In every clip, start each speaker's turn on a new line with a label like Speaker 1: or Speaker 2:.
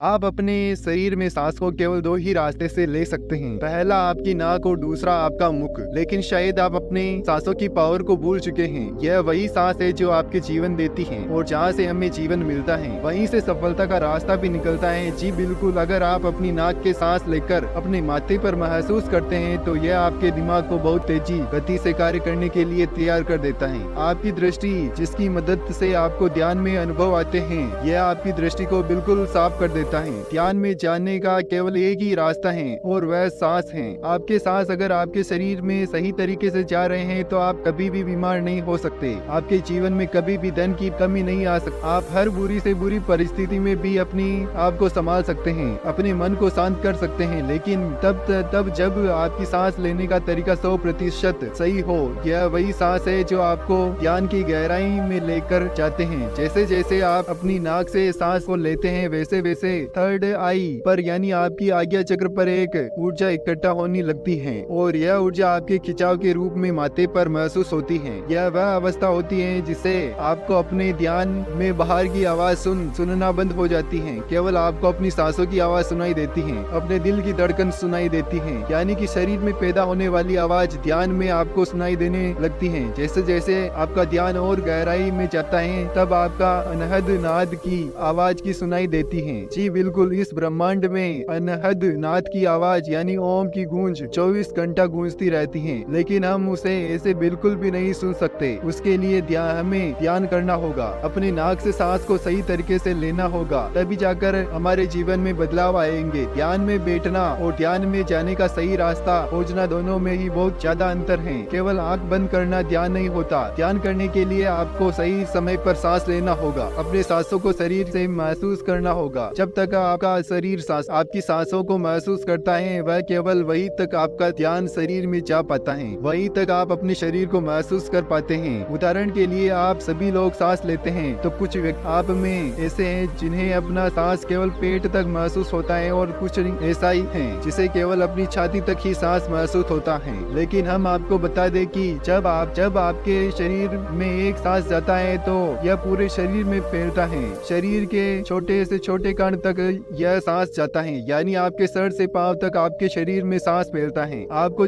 Speaker 1: आप अपने शरीर में सांस को केवल दो ही रास्ते से ले सकते हैं, पहला आपकी नाक और दूसरा आपका मुख। लेकिन शायद आप अपने सांसों की पावर को भूल चुके हैं। यह वही सांस है जो आपके जीवन देती है और जहाँ से हमें जीवन मिलता है वहीं से सफलता का रास्ता भी निकलता है। जी बिल्कुल, अगर आप अपनी नाक के सांस लेकर अपने माथे पर महसूस करते हैं तो यह आपके दिमाग को बहुत तेजी गति से कार्य करने के लिए तैयार कर देता है। आपकी दृष्टि, जिसकी मदद से आपको ध्यान में अनुभव आते हैं, यह आपकी दृष्टि को बिल्कुल साफ कर देता है। ध्यान में जाने का केवल एक ही रास्ता है और वह सांस है। आपके सांस अगर आपके शरीर में सही तरीके से जा रहे हैं तो आप कभी भी बीमार नहीं हो सकते। आपके जीवन में कभी भी धन की कमी नहीं आ सकती। आप हर बुरी से बुरी परिस्थिति में भी अपनी आप को संभाल सकते हैं, अपने मन को शांत कर सकते हैं, लेकिन तब जब आपकी सांस लेने का तरीका 100% सही हो। यह वही सांस है जो आपको ज्ञान की गहराई में लेकर जाते हैं। जैसे जैसे आप अपनी नाक से सांस को लेते हैं वैसे वैसे थर्ड आई पर यानी आपकी आज्ञा चक्र पर एक ऊर्जा इकट्ठा होने लगती है और यह ऊर्जा आपके खिंचाव के रूप में माथे पर महसूस होती है। यह वह अवस्था होती है जिसे आपको अपने ध्यान में बाहर की आवाज सुनना बंद हो जाती है। केवल आपको अपनी सांसों की आवाज सुनाई देती है, अपने दिल की धड़कन सुनाई देती है, यानी कि शरीर में पैदा होने वाली आवाज ध्यान में आपको सुनाई देने लगती है। जैसे जैसे आपका ध्यान और गहराई में जाता है तब आपका अनहद नाद की आवाज की सुनाई देती है। जी बिल्कुल, इस ब्रह्मांड में अनहद नाद की आवाज यानी ओम की गूंज 24 घंटा गूंजती रहती है, लेकिन हम उसे ऐसे बिल्कुल भी नहीं सुन सकते। उसके लिए हमें ध्यान करना होगा, अपने नाक से सांस को सही तरीके से लेना होगा, तभी जाकर हमारे जीवन में बदलाव आएंगे। ध्यान में बैठना और ध्यान में जाने का सही रास्ता खोजना, दोनों में ही बहुत ज्यादा अंतर है। केवल आंख बंद करना ध्यान नहीं होता। ध्यान करने के लिए आपको सही समय पर सांस लेना होगा, अपने सांसों को शरीर से महसूस करना होगा। जब तक आपका शरीर आपकी सांसों को महसूस करता है वह केवल वही तक आपका ध्यान शरीर में जा पाता है, वही तक आप अपने शरीर को महसूस कर पाते हैं। उदाहरण के लिए आप सभी लोग सांस लेते हैं तो कुछ आप में ऐसे हैं जिन्हें अपना सांस केवल पेट तक महसूस होता है और कुछ ऐसा ही है जिसे केवल अपनी छाती तक ही सांस महसूस होता है। लेकिन हम आपको बता दें कि जब आपके शरीर में एक सांस जाता है तो यह पूरे शरीर में फैलता है। शरीर के छोटे से छोटे कण तक यह सांस जाता है, यानी आपके सर से पांव तक आपके शरीर में सांस फैलता है। आपको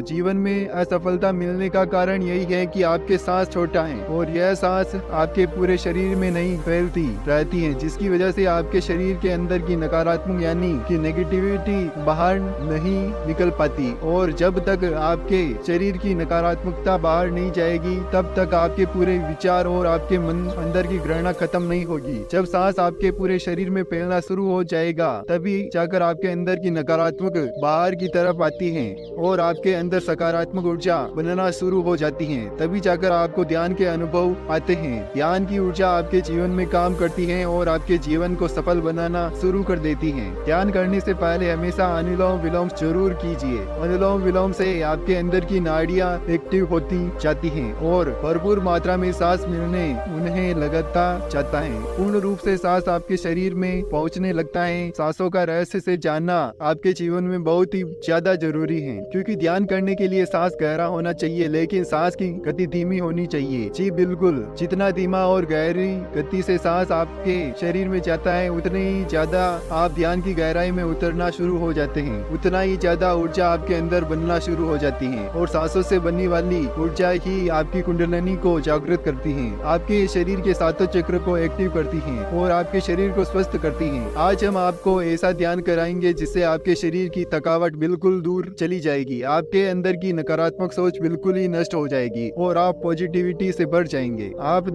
Speaker 1: जीवन में असफलता मिलने का कारण यही है कि आपके सांस छोटा है और यह सांस आपके पूरे शरीर में नहीं फैलती रहती है, जिसकी वजह से आपके शरीर के अंदर की नकारात्मक यानी कि नेगेटिविटी बाहर नहीं निकल पाती। और जब तक आपके शरीर की नकारात्मकता बाहर नहीं जाएगी तब तक आपके पूरे विचार और आपके मन अंदर की घृणा खत्म नहीं होगी। जब सांस आपके पूरे शरीर में फैलना शुरू हो जाएगा तभी जाकर आपके अंदर की नकारात्मक बाहर की तरफ आती है और आपके अंदर सकारात्मक ऊर्जा बनना शुरू हो जाती है। तभी जाकर आपको ध्यान के अनुभव आते हैं। ध्यान की ऊर्जा आपके जीवन में काम करती है और आपके जीवन को सफल बनाना शुरू कर देती है। ध्यान करने से पहले हमेशा अनुलोम विलोम जरूर कीजिए। अनुलोम विलोम से आपके अंदर की नाड़ियां एक्टिव होती जाती हैं और भरपूर मात्रा में सांस मिलने उन्हें लगाता जाता है। पूर्ण रूप से सांस आपके शरीर में पहुंचने लगता है। सांसों का रहस्य से जानना आपके जीवन में बहुत ही ज्यादा जरूरी है, क्योंकि ध्यान करने के लिए सांस गहरा होना चाहिए लेकिन सांस की गति धीमी होनी चाहिए। जी बिल्कुल, जितना धीमा और गहरी गति से सांस आपके शरीर में जाता है उतने ही ज्यादा आप ध्यान की गहराई में उतरना शुरू हो जाते हैं, उतना ही ज्यादा ऊर्जा आपके अंदर बनना शुरू हो जाती है और सांसों से बनने वाली ऊर्जा ही आपकी कुंडलिनी को जागृत करती है, आपके शरीर के सातों चक्र को एक्टिव करती है और आपके शरीर को स्वस्थ करती है। आज हम आपको ऐसा ध्यान कराएंगे जिससे आपके शरीर की थकावट बिल्कुल दूर चली जाएगी, आपके अंदर की नकारात्मक सोच बिल्कुल ही नष्ट हो जाएगी और आप पॉजिटिविटी से भर जाएंगे। आप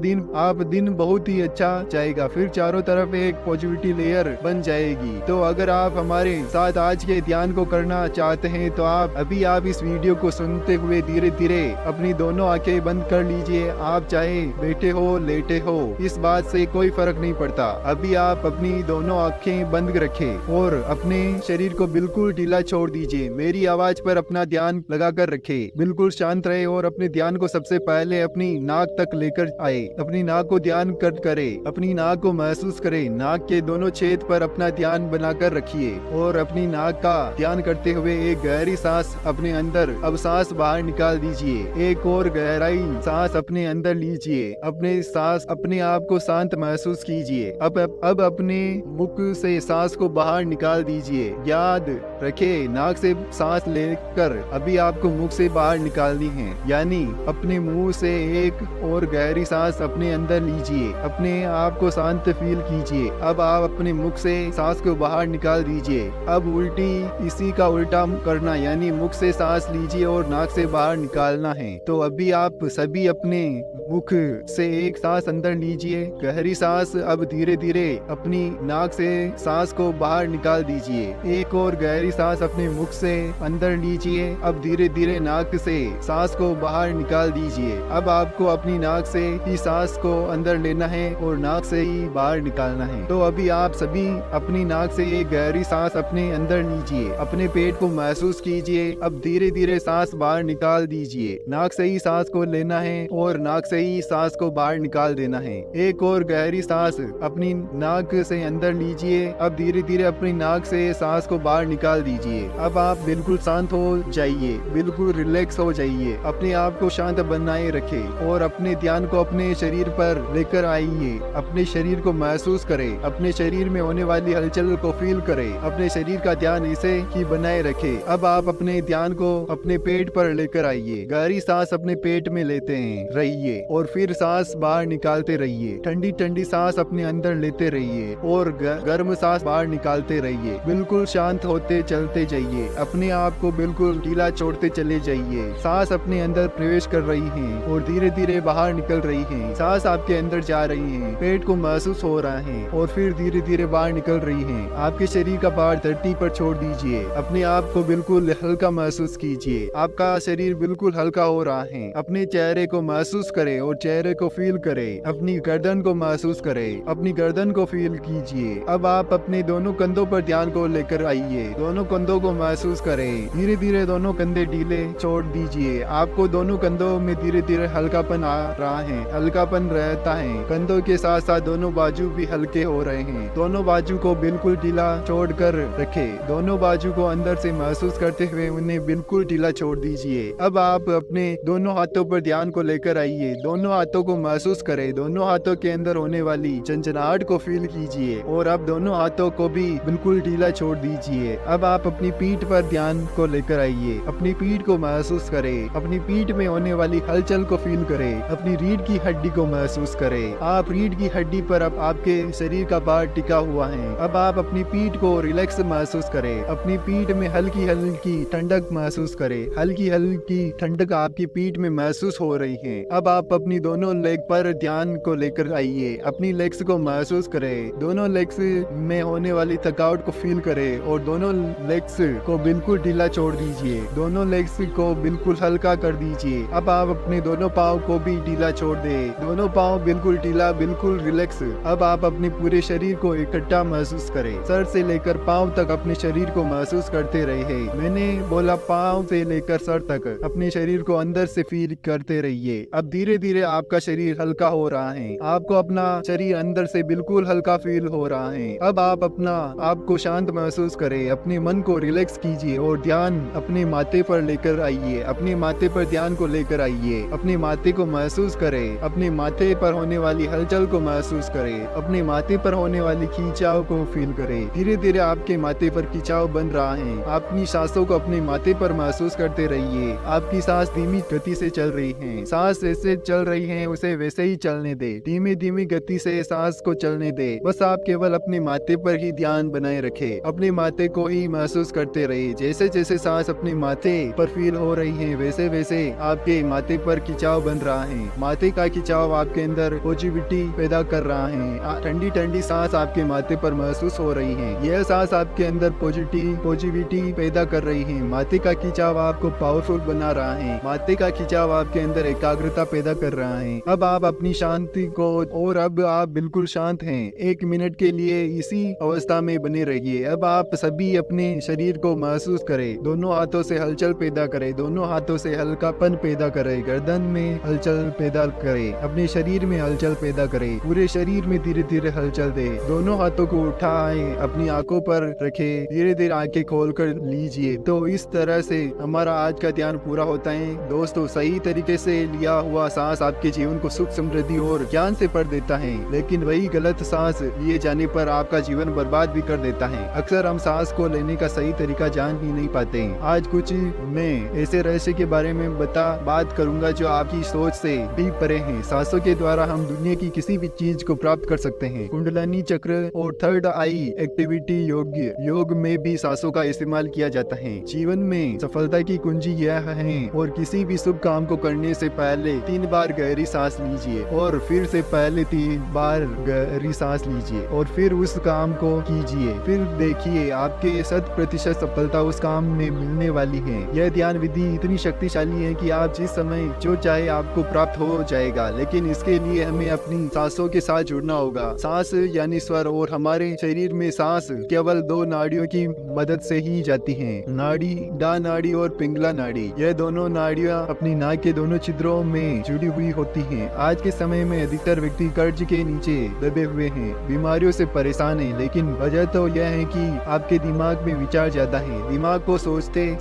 Speaker 1: दिन बहुत ही अच्छा जाएगा, फिर चारों तरफ एक पॉजिटिविटी लेयर बन जाएगी। तो अगर आप हमारे साथ आज के ध्यान को करना चाहते हैं तो आप इस वीडियो को सुनते हुए धीरे धीरे अपनी दोनों आंखें बंद कर लीजिए। आप चाहे बैठे हो लेटे हो, इस बात से कोई फर्क नहीं पड़ता। अभी आप अपनी दोनों आंखें बंद रखें और अपने शरीर को बिल्कुल ढीला छोड़ दीजिए। मेरी आवाज पर अपना ध्यान लगाकर रखें, बिल्कुल शांत रहे और अपने ध्यान को सबसे पहले अपनी नाक तक लेकर आए। अपनी नाक को ध्यान करे, अपनी नाक को महसूस करे। नाक के दोनों छेद पर अपना ध्यान बनाकर रखिए और अपनी नाक का ध्यान करते हुए एक गहरी सांस अपने अंदर, अब सांस बाहर निकाल दीजिए। एक और गहराई सांस अपने अंदर लीजिए। अपने सांस अपने आप को शांत महसूस कीजिए। अब अपने मुख से सांस को बाहर निकाल दीजिए। याद रखें, नाक से सांस लेकर अभी आपको मुख से बाहर निकालनी है, यानी अपने मुंह से एक और गहरी सांस अपने अंदर लीजिए। अपने आप को शांत फील कीजिए। अब आप अपने मुख से सांस को बाहर निकाल दीजिए। अब उल्टी इसी का उल्टा करना, यानी मुख से सांस लीजिए और नाक से बाहर निकालना है। तो अभी आप सभी अपने मुख से एक सांस अंदर लीजिए, गहरी सांस। अब धीरे धीरे अपनी नाक से सांस को बाहर निकाल दीजिए। एक और गहरी सांस अपने मुख से अंदर लीजिए। अब धीरे धीरे नाक से सांस को बाहर निकाल दीजिए। अब आपको अपनी नाक से ही सांस को अंदर लेना है और नाक से ही बाहर निकालना है। तो अभी आप सभी अपनी नाक से एक गहरी सांस अपने अंदर लीजिए। अपने पेट को महसूस कीजिए। अब धीरे धीरे सांस बाहर निकाल दीजिए। नाक से ही सांस को लेना है और नाक से ही सांस को बाहर निकाल देना है। एक और गहरी सांस अपनी नाक से अंदर लीजिए। अब धीरे धीरे अपनी नाक से सांस को बाहर निकाल दीजिए। अब आप बिल्कुल शांत हो जाइए, बिल्कुल रिलैक्स हो जाइए। अपने आप को शांत बनाए रखें और अपने ध्यान को अपने शरीर पर लेकर आइए। अपने शरीर को महसूस करें, अपने शरीर में होने वाली हलचल को फील करें। अपने शरीर का ध्यान इसे ही बनाए रखें। अब आप अपने ध्यान को अपने पेट पर लेकर आइए। गहरी सांस अपने पेट में लेते हैं रहिए और फिर सांस बाहर निकालते रहिए। ठंडी ठंडी सांस अपने अंदर लेते रहिए और गर्म सांस बाहर निकालते रहिए। बिल्कुल शांत होते चलते जाइए। अपने आप को बिल्कुल ढीला छोड़ते चले जाइए। सांस अपने अंदर प्रवेश कर रही है और धीरे धीरे बाहर निकल रही है। सांस आपके अंदर जा रही है, पेट को महसूस हो रहा है और फिर धीरे धीरे बाहर निकल रही है। आपके शरीर का भार धरती पर छोड़ दीजिए। अपने आप को बिल्कुल हल्का महसूस कीजिए। आपका शरीर बिल्कुल हल्का हो रहा है। अपने चेहरे को महसूस करें और चेहरे को फील करें। अपनी गर्दन को महसूस करें, अपनी गर्दन को फील कीजिए। अब आप अपने दोनों कंधों पर ध्यान को लेकर आइए। दोनों कंधों को महसूस करें। धीरे धीरे दोनों कंधे ढीले छोड़ दीजिए। आपको दोनों कंधों में धीरे धीरे हल्कापन आ रहा है, हल्कापन रहता है। कंधों के साथ साथ दोनों बाजू भी हल्के हो रहे हैं। दोनों बाजू को बिल्कुल ढीला छोड़ कर रखे। दोनों बाजू को अंदर से महसूस करते हुए उन्हें बिल्कुल ढीला छोड़ दीजिए। अब आप अपने दोनों हाथों पर ध्यान को लेकर आइए। दोनों हाथों को महसूस करें। दोनों हाथों के अंदर होने वाली झंझनाहट को फील कीजिए और अब दोनों हाथों को भी बिल्कुल ढीला छोड़ दीजिए। अब आप अपनी पीठ पर ध्यान को लेकर आइए। अपनी पीठ को महसूस करें। अपनी पीठ में होने वाली हलचल को फील करें। अपनी रीढ़ की हड्डी को महसूस करें। आप रीढ़ की हड्डी पर अब आपके शरीर का भार टिका हुआ है। अब आप अपनी पीठ को रिलैक्स महसूस करें। अपनी पीठ में हल्की हल्की ठंडक महसूस करें। हल्की हल्की ठंडक आपकी पीठ में महसूस हो रही है। अब आप अपनी दोनों लेग पर ध्यान को लेकर आइए। अपनी लेग्स को महसूस करें। दोनों लेग्स में होने वाली थकावट को फील करें और दोनों लेग्स को बिल्कुल ढीला छोड़ दीजिए। दोनों लेग्स को बिल्कुल हल्का कर दीजिए। अब आप अपने दोनों पाँव को भी ढीला छोड़ दें। दोनों पाँव बिल्कुल ढीला, बिल्कुल रिलैक्स। अब आप अपने पूरे शरीर को इकट्ठा महसूस करें। सर से लेकर पाँव तक अपने शरीर को महसूस करते रहे। मैंने बोला पाँव से लेकर सर तक अपने शरीर को अंदर से फील करते रहिए। अब धीरे धीरे आपका शरीर हल्का हो रहा है। आपको अपना शरीर अंदर से बिल्कुल हल्का फील हो रहा है। अब आप अपना आपको शांत महसूस करें। अपने मन को रिलैक्स कीजिए और ध्यान अपने माथे पर लेकर आइए। अपने माथे पर ध्यान को लेकर आइए। अपने माथे को महसूस करें। अपने माथे पर होने वाली हलचल को महसूस करें। अपने माथे पर होने वाली खिंचाव को फील करें। धीरे धीरे आपके माथे पर खिंचाव बन रहा है। अपनी सांसों को अपने माथे पर महसूस करते रहिए। आपकी सांस धीमी गति से चल रही है। सांस जैसे चल रही है उसे वैसे ही चलने दे। धीमी धीमी गति से सांस को चलने दे। बस आप केवल अपने माथे पर ही ध्यान बनाए रखें। अपने माथे को ही महसूस करते रहिए। जैसे जैसे सांस अपने माथे पर फील हो रही है वैसे वैसे आपके माथे पर खिंचाव बन रहा है। माथे का खिंचाव आपके अंदर पॉजिटिविटी पैदा कर रहा है। ठंडी ठंडी सांस आपके माथे पर महसूस हो रही है। यह सांस आपके अंदर पॉजिटिविटी पैदा कर रही है। माथे का खिंचाव आपको पावरफुल बना रहा है। माथे का खिंचाव आपके अंदर एकाग्रता पैदा कर रहा है। अब आप अपनी शांति को और अब आप बिल्कुल शांत हैं। 1 मिनट के लिए इसी अवस्था में बने रहिए। अब आप सभी अपने शरीर को महसूस करें। दोनों हाथों से हलचल पैदा करें। दोनों हाथों से हल्कापन पैदा करें। गर्दन में हलचल पैदा करें। अपने शरीर में हलचल पैदा करें। पूरे शरीर में धीरे धीरे हलचल दे। दोनों हाथों को उठाएं, अपनी आंखों पर रखें। धीरे धीरे आंखें खोल कर लीजिए। तो इस तरह से हमारा आज का ध्यान पूरा होता है। दोस्तों, सही तरीके से लिया हुआ सांस आपके जीवन को सुख, समृद्धि और ज्ञान से भर देता है। लेकिन वही गलत सांस लिए जाने पर आपका जीवन बर्बाद भी कर देता है। अक्सर हम सांस को लेने का सही तरीका जान ही नहीं पाते हैं। आज कुछ मैं ऐसे रहस्य के बारे में बात करूंगा जो आपकी सोच से भी परे हैं। सांसों के द्वारा हम दुनिया की किसी भी चीज को प्राप्त कर सकते हैं। कुंडलिनी चक्र और थर्ड आई एक्टिविटी योग में भी सांसों का इस्तेमाल किया जाता है। जीवन में सफलता की कुंजी यह है और किसी भी शुभ काम को करने से पहले 3 बार गहरी सांस लीजिए और फिर से पहले 3 बार गहरी सांस लीजिए और फिर उस काम को कीजिए। फिर देखिए आपके 100% सफलता उस काम में मिलने वाली है। यह ध्यान विधि इतनी शक्तिशाली है कि आप जिस समय जो चाहे आपको प्राप्त हो जाएगा, लेकिन इसके लिए हमें अपनी सांसों के साथ जुड़ना होगा। सांस यानी स्वर और हमारे शरीर में सांस केवल 2 नाड़ियों की मदद से ही जाती हैं। नाड़ी डा नाड़ी और पिंगला नाड़ी, यह दोनों नाड़ियां अपनी नाक के दोनों छिद्रों में जुड़ी हुई होती हैं। आज के समय में अधिकतर व्यक्ति कर्ज के नीचे दबे हुए हैं, बीमारियों से परेशान हैं, लेकिन वजह तो यह है कि आपके दिमाग में विचार ज्यादा है। दिमाग को सोचने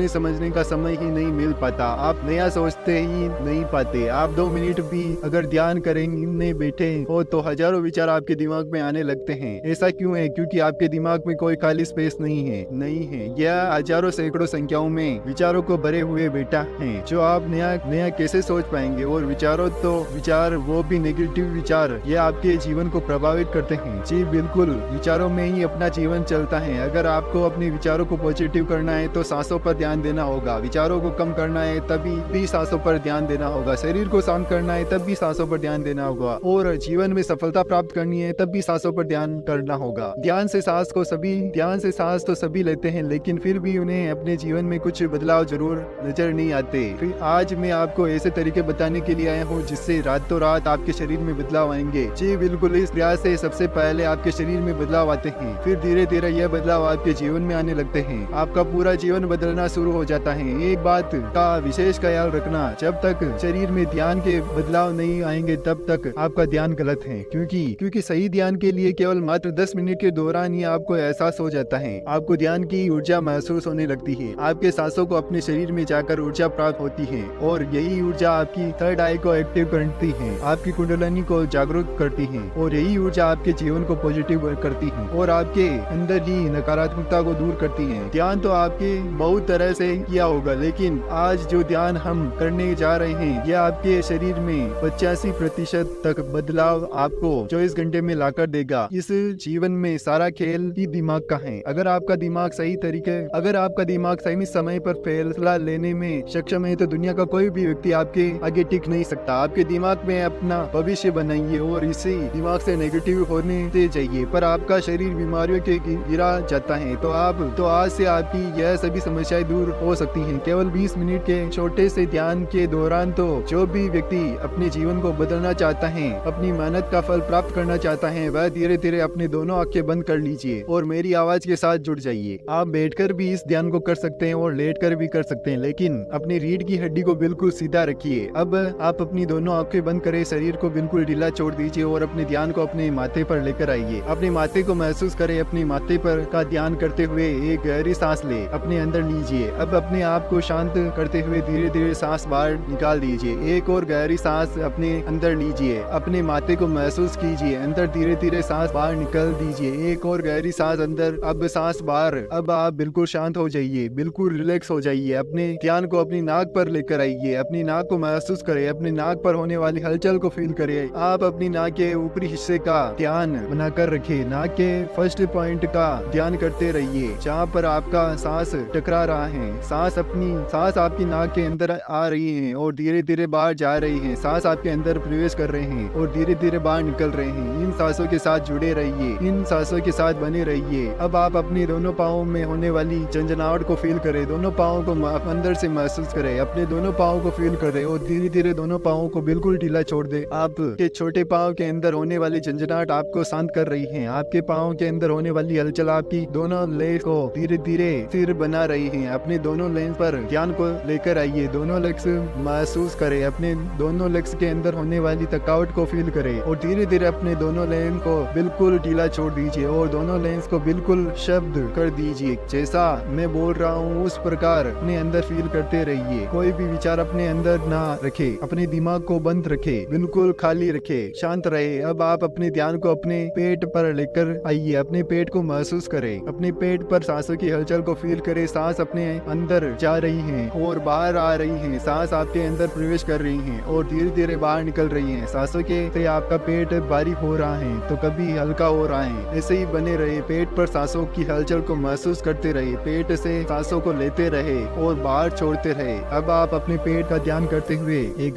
Speaker 1: समझने का समय ही नहीं मिल पाता। आप नया सोचते ही नहीं पाते। आप 2 मिनट भी अगर ध्यान करने बैठे हो तो हजारों विचार आपके दिमाग में आने लगते हैं। ऐसा क्यों है? क्योंकि आपके दिमाग में कोई खाली स्पेस नहीं है। यह हजारों सैकड़ों संख्याओं में विचारों को भरे हुए बैठा है, जो आप नया कैसे सोच पाएंगे। और विचार वो भी नेगेटिव विचार, यह आपके जीवन को प्रभावित करते हैं। जी बिल्कुल, विचारों में ही अपना जीवन चलता है। अगर आपको अपने विचारों को पॉजिटिव करना है तो सांसों पर ध्यान देना होगा। विचारों को कम करना है तभी भी सांसों पर ध्यान देना होगा। शरीर को शांत करना है तब भी सांसों पर ध्यान देना होगा। और जीवन में सफलता प्राप्त करनी है तब भी सांसों पर ध्यान करना होगा। ध्यान से सांस तो सभी लेते हैं, लेकिन फिर भी उन्हें अपने जीवन में कुछ बदलाव जरूर नजर नहीं आते। फिर आज मैं आपको ऐसे तरीके बताने के लिए आया हूँ जिससे रातों रात आपके शरीर में बदलाव आएंगे। जी बिल्कुल, इस प्रयास से सबसे पहले आपके शरीर में बदलाव आते हैं, फिर धीरे धीरे यह बदलाव आपके जीवन में आने लगते हैं। आपका पूरा जीवन बदलना शुरू हो जाता है। एक बात का विशेष ख्याल रखना, जब तक शरीर में ध्यान के बदलाव नहीं आएंगे तब तक आपका ध्यान गलत है। क्योंकि सही ध्यान के लिए केवल मात्र 10 मिनट के दौरान ही आपको एहसास हो जाता है। आपको ध्यान की ऊर्जा महसूस होने लगती है। आपके सांसों को अपने शरीर में जाकर ऊर्जा प्राप्त होती है और यही ऊर्जा आपकी थर्ड आई को एक्टिव करती है, आपकी कुंडलिनी को जागरूक करती है और यही ऊर्जा आपके जीवन को पॉजिटिव करती है और आपके अंदर ही नकारात्मकता को दूर करती है। ध्यान तो आपके बहुत तरह से किया होगा, लेकिन आज जो ध्यान हम करने जा रहे हैं यह आपके शरीर में 85% तक बदलाव आपको 24 घंटे में लाकर देगा। इस जीवन में सारा खेल ही दिमाग का है। अगर आपका दिमाग सही समय पर फैसला लेने में सक्षम है तो दुनिया का कोई भी व्यक्ति आपके आगे टिक नहीं सकता। आपके दिमाग में अपना भविष्य बनाइए और इसी दिमाग से नेगेटिव होने से चाहिए। पर आपका शरीर बीमारियों के गिरा जाता है तो आज से आपकी यह सभी समस्याएं दूर हो सकती हैं। केवल 20 मिनट के छोटे से ध्यान के दौरान तो जो भी व्यक्ति अपने जीवन को बदलना चाहता है, अपनी मेहनत का फल प्राप्त करना चाहता है, वह धीरे धीरे अपने दोनों आंखें बंद कर लीजिए और मेरी आवाज के साथ जुड़ जाइए। आप बैठकर भी इस ध्यान को कर सकते हैं और लेटकर भी कर सकते हैं, लेकिन अपनी रीढ़ की हड्डी को बिल्कुल सीधा रखिए। अब आप अपनी दोनों आंखें बंद करें, शरीर को बिल्कुल ढीला छोड़ दीजिए और अपने ध्यान को अपने माथे पर लेकर आइए। अपने माथे को महसूस करें। अपने माथे पर का ध्यान करते हुए एक गहरी सांस ले अपने अंदर लीजिए। अब अपने आप को शांत करते हुए धीरे धीरे सांस बाहर निकाल दीजिए। एक और गहरी सांस अपने अंदर लीजिए। अपने माथे को महसूस कीजिए, अंदर धीरे धीरे सांस बाहर निकाल दीजिए। एक और गहरी सांस अंदर, अब सांस बाहर। अब आप बिल्कुल शांत हो जाइए, बिल्कुल रिलैक्स हो जाइए। अपने ध्यान को अपनी नाक पर लेकर आइए। अपनी नाक को महसूस करें, अपनी नाक पर होने वाली हलचल को फील करें। आप अपनी नाक के ऊपरी हिस्से का ध्यान बनाकर रखें। नाक के फर्स्ट पॉइंट का ध्यान करते रहिए जहाँ पर आपका सांस टकरा रहा है। सांस आपकी नाक के अंदर आ रही है और धीरे धीरे बाहर जा रही है। सांस आपके अंदर प्रवेश कर रहे हैं और धीरे धीरे बाहर निकल रहे हैं। इन सांसों के साथ जुड़े रहिए, इन सांसों के साथ बने रहिए। अब आप अपने दोनों पाँवों में होने वाली झंझनाहट को फील करें। दोनों पाँवों को अंदर से महसूस करें। अपने दोनों पाँवों को फील करें और धीरे धीरे दोनों पाँवों को बिल्कुल ढीला छोड़ दे। आपके छोटे पाँव के अंदर होने वाली झंझनाहट आपको शांत कर रही है। आपके पाँव के अंदर होने वाली हलचल आपकी दोनों लेग्स को धीरे धीरे स्थिर बना रही है। अपने दोनों लेग्स पर ध्यान को लेकर आइए। दोनों लेग्स महसूस करें। अपने दोनों लेग्स के अंदर होने वाली थकावट को फील करें और धीरे धीरे अपने दोनों लेग्स को बिल्कुल ढीला छोड़ दीजिए और दोनों लेग्स को बिल्कुल शब्द कर दीजिए। जैसा मैं बोल रहा हूँ उस प्रकार अपने अंदर फील करते रहिए। कोई भी विचार अपने अंदर ना रखे। अपने दिमाग को बंद रखे, बिल्कुल खाली रखे, शांत शांत रहे। अब आप अपने ध्यान को अपने पेट पर लेकर आइए। अपने पेट को महसूस करें। अपने पेट पर सांसों की हलचल को फील करें। सांस अपने अंदर जा रही हैं और बाहर आ रही हैं। सांस आपके अंदर प्रवेश कर रही हैं और धीरे धीरे बाहर निकल रही हैं। सांसों के से आपका पेट भारी हो रहा है तो कभी हल्का हो रहा है। ऐसे ही बने रहे। पेट पर सांसों की हलचल को महसूस करते रहे। पेट से सांसों को लेते रहे और बाहर छोड़ते रहे। अब आप अपने पेट का ध्यान करते हुए एक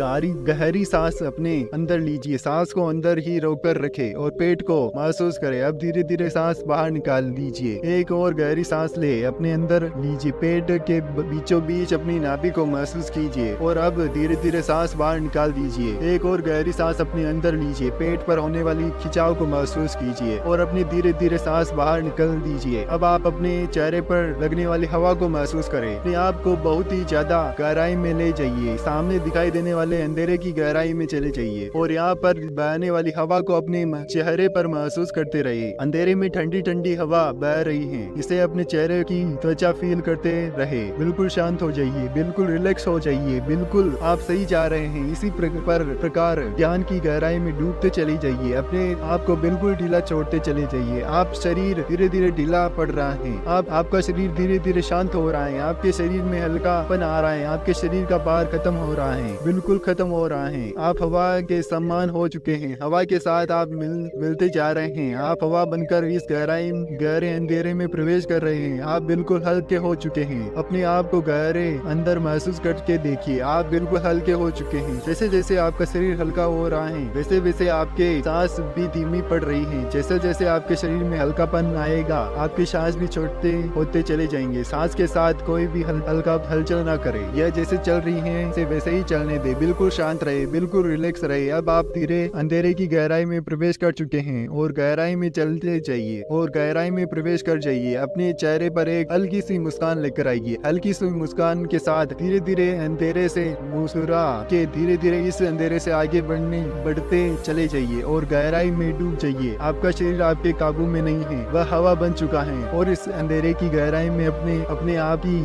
Speaker 1: गहरी सांस अपने अंदर लीजिए। सांस को अंदर ही रोककर रखें और पेट को महसूस करें। अब धीरे धीरे सांस बाहर निकाल लीजिए। एक और गहरी सांस ले अपने अंदर लीजिए। पेट के बीचों बीच अपनी नाभि को महसूस कीजिए और अब धीरे धीरे सांस बाहर निकाल दीजिए। एक और गहरी सांस अपने अंदर लीजिए। पेट पर होने वाली खिंचाव को महसूस कीजिए और अपनी धीरे धीरे सांस बाहर निकल दीजिए। अब आप अपने चेहरे पर लगने वाली हवा को महसूस करें। अपने आप को बहुत ही ज्यादा गहराई में ले जाइए। सामने दिखाई देने वाले अंधेरे की गहराई में चले जाइए और यहाँ पर बहने वाली हवा को अपने चेहरे पर महसूस करते रहिए। अंधेरे में ठंडी ठंडी हवा बह रही है। इसे अपने चेहरे की त्वचा फील करते रहे। बिल्कुल शांत हो जाइए। बिल्कुल रिलैक्स हो जाइए। बिल्कुल आप सही जा रहे हैं। इसी प्रकार ध्यान की गहराई में डूबते चले जाइए। अपने आप को बिल्कुल ढीला छोड़ते चले जाइए। आप शरीर धीरे धीरे ढीला पड़ रहा है। आपका शरीर धीरे धीरे शांत हो रहा है। आपके शरीर में हल्कापन आ रहा है। आपके शरीर का भार खत्म हो रहा है। बिल्कुल खत्म हो रहा है। आप हवा के समान हो चुके हैं। हवा के साथ आप मिलते जा रहे हैं। आप हवा बनकर इस गहरे अंधेरे में प्रवेश कर रहे हैं। आप बिल्कुल हल्के हो चुके हैं। अपने आप को गहरे अंदर महसूस करके देखिए। आप बिल्कुल हल्के हो चुके हैं। जैसे जैसे आपका शरीर हल्का हो रहा है वैसे वैसे आपके सांस भी धीमी पड़ रही है। जैसे जैसे आपके शरीर में हल्कापन आएगा आपकी सांस भी छोटे होते चले जाएंगे। सांस के साथ कोई भी हल्का हलचल ना करे। यह जैसे चल रही है वैसे ही चलने दे। बिल्कुल शांत रहे। बिल्कुल रिलैक्स रहे। अब आप धीरे अंधेरे की गहराई में प्रवेश कर चुके हैं और गहराई में चलते जाइए और गहराई में प्रवेश कर जाइए। अपने चेहरे पर एक हल्की सी मुस्कान लेकर आइए। हल्की सी मुस्कान के साथ धीरे धीरे अंधेरे से मुस्कुरा के धीरे धीरे इस अंधेरे से आगे बढ़ते चले जाइए और गहराई में डूब जाइए। आपका शरीर आपके काबू में नहीं है। वह हवा बन चुका है और इस अंधेरे की गहराई में अपने आप ही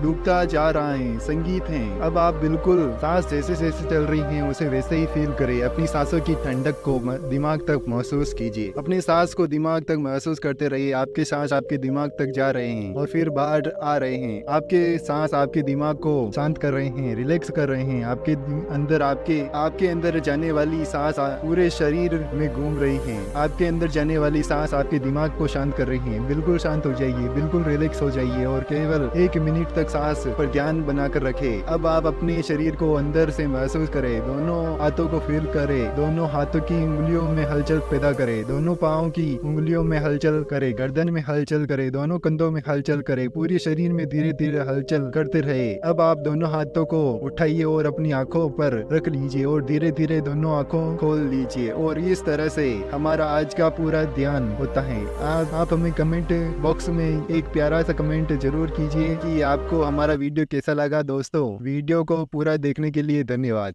Speaker 1: डूबता जा रहा है। संगीत है। अब आप बिल्कुल सांस जैसे जैसे चल रही है उसे वैसे ही फील करें। अपनी सांसों की ठंडक को दिमाग तक महसूस कीजिए। अपने सांस को दिमाग तक महसूस करते रहिए। आपके सांस आपके दिमाग तक जा रहे हैं और फिर बाहर आ रहे हैं। आपके सांस आपके दिमाग को शांत कर रहे हैं, रिलैक्स कर रहे हैं। आपके अंदर जाने वाली सांस पूरे शरीर में घूम रही है। आपके अंदर जाने वाली सांस आपके दिमाग को शांत कर रही है। बिल्कुल शांत हो जाइए। बिल्कुल रिलैक्स हो जाइए और केवल 1 मिनट तक सांस पर ध्यान बनाकर रखें। अब आप अपने शरीर को अंदर से महसूस करें। दोनों हाथों को फील करें। दोनों हाथों की उंगलियों में हलचल पैदा करें। दोनों पाँव की उंगलियों में हलचल करें। गर्दन में हलचल करें। दोनों कंधों में हलचल करें। पूरे शरीर में धीरे धीरे हलचल करते रहे। अब आप दोनों हाथों को उठाइए और अपनी आंखों पर रख लीजिए और धीरे धीरे दोनों आंखों खोल लीजिए और इस तरह से हमारा आज का पूरा ध्यान होता है। आप हमें कमेंट बॉक्स में एक प्यारा सा कमेंट जरूर कीजिए कि आपको हमारा वीडियो कैसा लगा। दोस्तों वीडियो को पूरा देखने के लिए धन्यवाद।